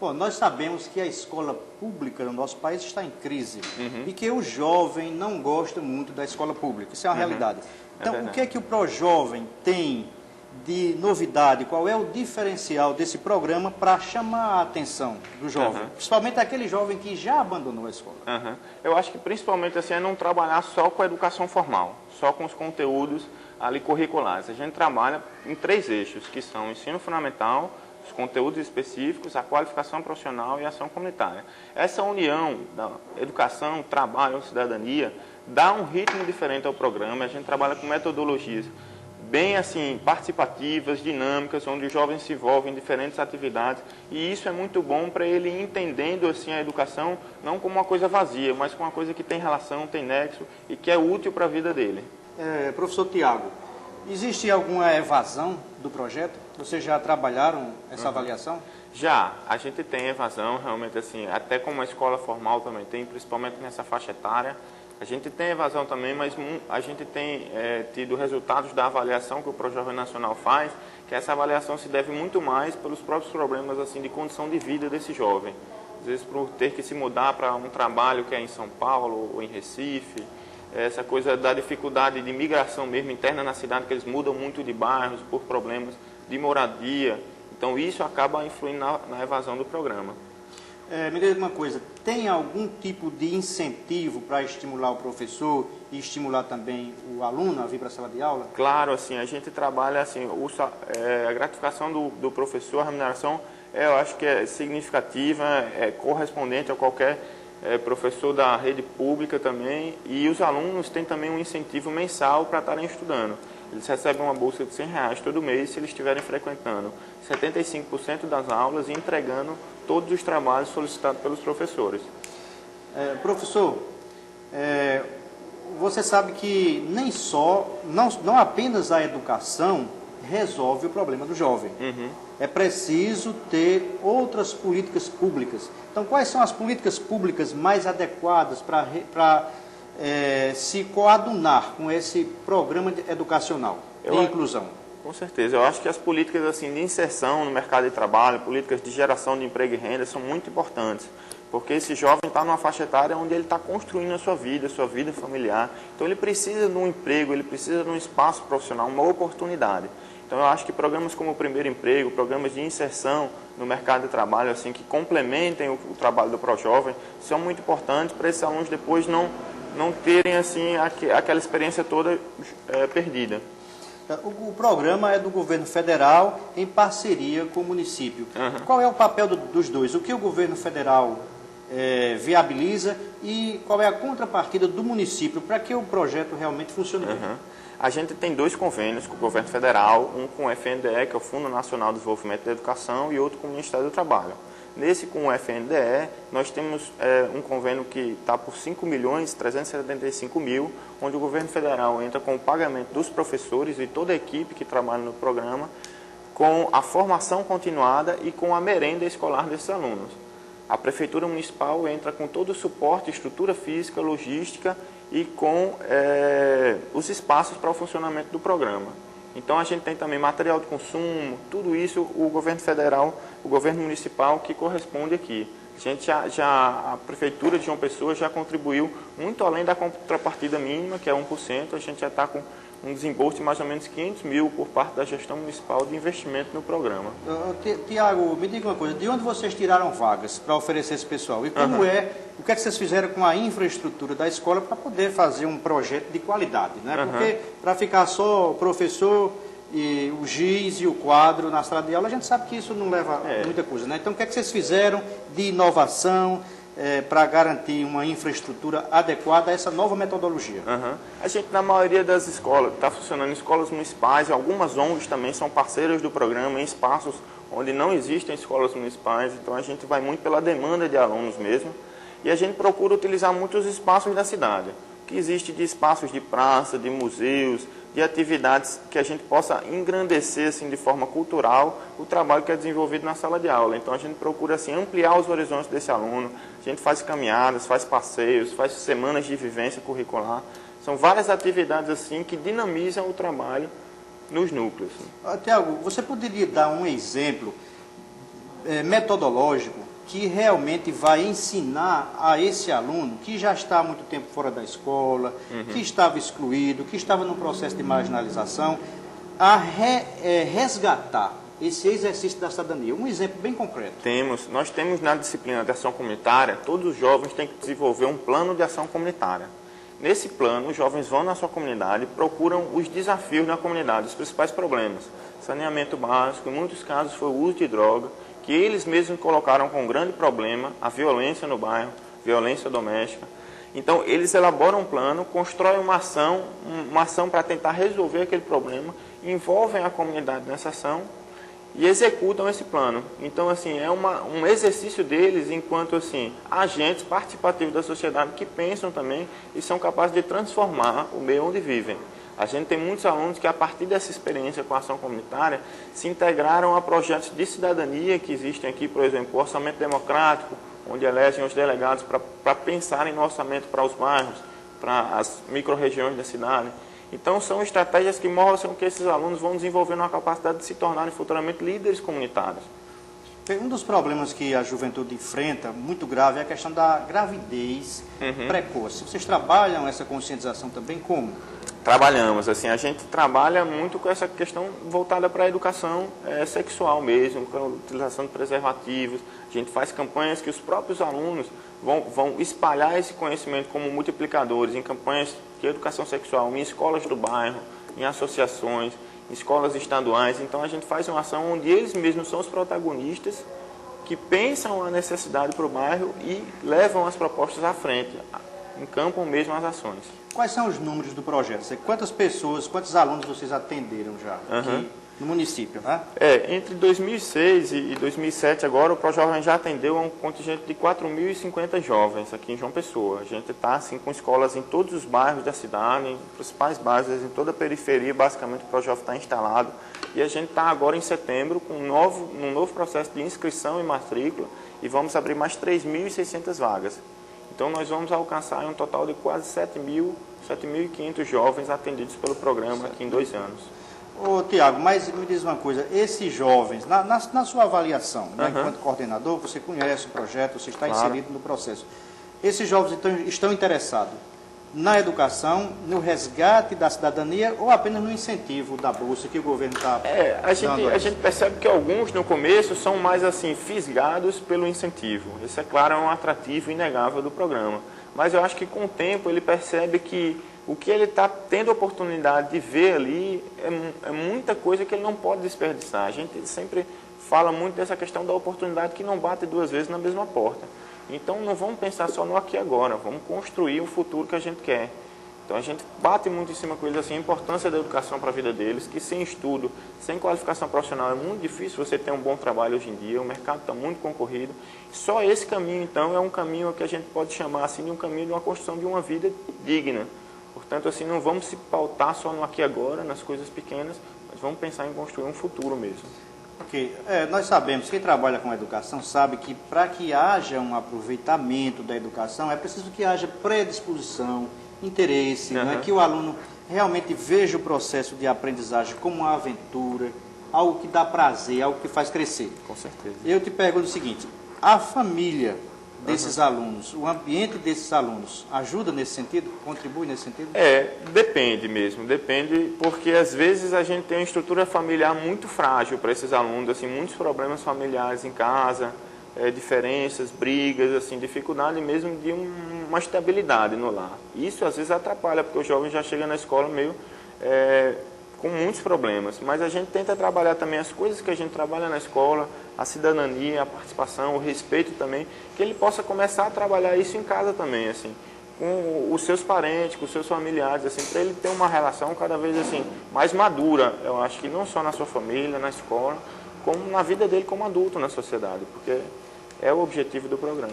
Bom, nós sabemos que a escola pública no nosso país está em crise e que o jovem não gosta muito da escola pública. Isso é uma realidade. Então, o que é que o ProJovem tem de novidade? Qual é o diferencial desse programa para chamar a atenção do jovem? Principalmente aquele jovem que já abandonou a escola. Eu acho que principalmente assim é não trabalhar só com a educação formal, só com os conteúdos ali curriculares. A gente trabalha em 3 eixos, que são o ensino fundamental, os conteúdos específicos, a qualificação profissional e a ação comunitária. Essa união da educação, trabalho, cidadania, dá um ritmo diferente ao programa. A gente trabalha com metodologias bem assim participativas, dinâmicas, onde os jovens se envolvem em diferentes atividades, e isso é muito bom para ele ir entendendo assim a educação não como uma coisa vazia, mas como uma coisa que tem relação, tem nexo e que é útil para a vida dele. Professor Tiago, existe alguma evasão do projeto? Vocês já trabalharam essa avaliação? Já, a gente tem evasão, realmente assim, até como a escola formal também tem, principalmente nessa faixa etária. A gente tem evasão também, mas a gente tem tido resultados da avaliação que o ProJovem Nacional faz, que essa avaliação se deve muito mais pelos próprios problemas assim, de condição de vida desse jovem. Às vezes por ter que se mudar para um trabalho que é em São Paulo ou em Recife, essa coisa da dificuldade de migração mesmo interna na cidade, que eles mudam muito de bairros por problemas de moradia. Então isso acaba influindo na evasão do programa. Me diga uma coisa, tem algum tipo de incentivo para estimular o professor e estimular também o aluno a vir para a sala de aula? Claro, assim, a gente trabalha assim, a gratificação do professor, a remuneração, eu acho que é significativa, é correspondente a qualquer professor da rede pública também, e os alunos têm também um incentivo mensal para estarem estudando. Eles recebem uma bolsa de R$100 todo mês se eles estiverem frequentando 75% das aulas e entregando todos os trabalhos solicitados pelos professores. Professor, você sabe que não apenas a educação resolve o problema do jovem. É preciso ter outras políticas públicas. Então, quais são as políticas públicas mais adequadas para se coadunar com esse programa educacional de inclusão? Com certeza. Eu acho que as políticas assim, de inserção no mercado de trabalho, políticas de geração de emprego e renda são muito importantes. Porque esse jovem está numa faixa etária onde ele está construindo a sua vida familiar. Então ele precisa de um emprego, ele precisa de um espaço profissional, uma oportunidade. Então eu acho que programas como o Primeiro Emprego, programas de inserção no mercado de trabalho, assim, que complementem o trabalho do ProJovem, são muito importantes para esses alunos depois não terem assim, aquela experiência toda perdida. O programa é do governo federal em parceria com o município. Qual é o papel dos dois? O que o governo federal viabiliza e qual é a contrapartida do município para que o projeto realmente funcione bem? A gente tem 2 convênios com o governo federal, um com o FNDE, que é o Fundo Nacional de Desenvolvimento da Educação, e outro com o Ministério do Trabalho. Nesse, com o FNDE, nós temos um convênio que está por R$5.375.000, onde o governo federal entra com o pagamento dos professores e toda a equipe que trabalha no programa, com a formação continuada e com a merenda escolar desses alunos. A Prefeitura Municipal entra com todo o suporte, estrutura física, logística e com os espaços para o funcionamento do programa. Então a gente tem também material de consumo, tudo isso o governo federal, o governo municipal que corresponde aqui. A Prefeitura de João Pessoa já contribuiu muito além da contrapartida mínima, que é 1%, a gente já está com um desembolso de mais ou menos R$500.000 por parte da gestão municipal de investimento no programa. Tiago, me diga uma coisa, de onde vocês tiraram vagas para oferecer esse pessoal? E o que é que vocês fizeram com a infraestrutura da escola para poder fazer um projeto de qualidade, né? Porque para ficar só o professor e o giz e o quadro na sala de aula, a gente sabe que isso não leva muita coisa, né? Então, o que é que vocês fizeram de inovação para garantir uma infraestrutura adequada a essa nova metodologia? A gente, na maioria das escolas, está funcionando em escolas municipais, algumas ONGs também são parceiras do programa, em espaços onde não existem escolas municipais, então a gente vai muito pela demanda de alunos mesmo, e a gente procura utilizar muitos espaços da cidade, o que existe de espaços de praça, de museus, de atividades que a gente possa engrandecer assim, de forma cultural o trabalho que é desenvolvido na sala de aula. Então a gente procura assim, ampliar os horizontes desse aluno, a gente faz caminhadas, faz passeios, faz semanas de vivência curricular. São várias atividades assim que dinamizam o trabalho nos núcleos. Tiago, você poderia dar um exemplo metodológico que realmente vai ensinar a esse aluno que já está há muito tempo fora da escola, que estava excluído, que estava num processo de marginalização, a resgatar esse exercício da cidadania? Um exemplo bem concreto. Nós temos na disciplina de ação comunitária, todos os jovens têm que desenvolver um plano de ação comunitária. Nesse plano, os jovens vão na sua comunidade, procuram os desafios na comunidade, os principais problemas. Saneamento básico, em muitos casos foi o uso de droga, que eles mesmos colocaram como grande problema, a violência no bairro, violência doméstica. Então, eles elaboram um plano, constroem uma ação para tentar resolver aquele problema, envolvem a comunidade nessa ação e executam esse plano. Então, assim, é um exercício deles enquanto, assim, agentes participativos da sociedade que pensam também e são capazes de transformar o meio onde vivem. A gente tem muitos alunos que, a partir dessa experiência com a ação comunitária, se integraram a projetos de cidadania que existem aqui, por exemplo, o orçamento democrático, onde elegem os delegados para pensarem no orçamento para os bairros, para as micro-regiões da cidade. Então, são estratégias que mostram que esses alunos vão desenvolvendo uma capacidade de se tornarem futuramente líderes comunitários. Um dos problemas que a juventude enfrenta, muito grave, é a questão da gravidez precoce. Vocês trabalham essa conscientização também como? Trabalhamos, assim, a gente trabalha muito com essa questão voltada para a educação sexual mesmo, com a utilização de preservativos. A gente faz campanhas que os próprios alunos vão espalhar esse conhecimento como multiplicadores em campanhas de educação sexual, em escolas do bairro, em associações, em escolas estaduais. Então a gente faz uma ação onde eles mesmos são os protagonistas que pensam a necessidade para o bairro e levam as propostas à frente, encampam mesmo as ações. Quais são os números do projeto? Quantas pessoas, quantos alunos vocês atenderam já aqui no município, né? Entre 2006 e 2007 agora, o ProJovem já atendeu a um contingente de 4.050 jovens aqui em João Pessoa. A gente está assim, com escolas em todos os bairros da cidade, em principais bases, em toda a periferia, basicamente o ProJovem está instalado. E a gente está agora em setembro com um novo processo de inscrição e matrícula e vamos abrir mais 3.600 vagas. Então nós vamos alcançar um total de quase 7.500 jovens atendidos pelo programa aqui em 2 anos. Ô, Tiago, mas me diz uma coisa, esses jovens, na sua avaliação, né, enquanto coordenador, você conhece o projeto, você está inserido no processo. Esses jovens então, estão interessados na educação, no resgate da cidadania ou apenas no incentivo da bolsa que o governo está dando? A gente percebe que alguns no começo são mais assim fisgados pelo incentivo. Isso é claro, é um atrativo inegável do programa. Mas eu acho que com o tempo ele percebe que o que ele está tendo a oportunidade de ver ali é muita coisa que ele não pode desperdiçar. A gente sempre fala muito dessa questão da oportunidade que não bate 2 vezes na mesma porta. Então não vamos pensar só no aqui e agora, vamos construir o futuro que a gente quer. Então a gente bate muito em cima com eles assim, a importância da educação para a vida deles, que sem estudo, sem qualificação profissional é muito difícil você ter um bom trabalho hoje em dia, o mercado está muito concorrido. Só esse caminho então é um caminho que a gente pode chamar assim de um caminho de uma construção de uma vida digna. Portanto, assim, não vamos se pautar só no aqui e agora, nas coisas pequenas, mas vamos pensar em construir um futuro mesmo. Ok. Nós sabemos, quem trabalha com a educação sabe que para que haja um aproveitamento da educação é preciso que haja predisposição, interesse, né? Que o aluno realmente veja o processo de aprendizagem como uma aventura, algo que dá prazer, algo que faz crescer. Com certeza. Eu te pergunto o seguinte, a família desses alunos, o ambiente desses alunos, ajuda nesse sentido? Contribui nesse sentido? Depende mesmo, depende, porque às vezes a gente tem uma estrutura familiar muito frágil para esses alunos, assim, muitos problemas familiares em casa, diferenças, brigas, assim, dificuldade mesmo de uma estabilidade no lar. Isso às vezes atrapalha, porque o jovem já chega na escola meio com muitos problemas, mas a gente tenta trabalhar também as coisas que a gente trabalha na escola, a cidadania, a participação, o respeito também, que ele possa começar a trabalhar isso em casa também, assim, com os seus parentes, com os seus familiares, assim, para ele ter uma relação cada vez assim mais madura, eu acho que não só na sua família, na escola, como na vida dele como adulto na sociedade, porque é o objetivo do programa.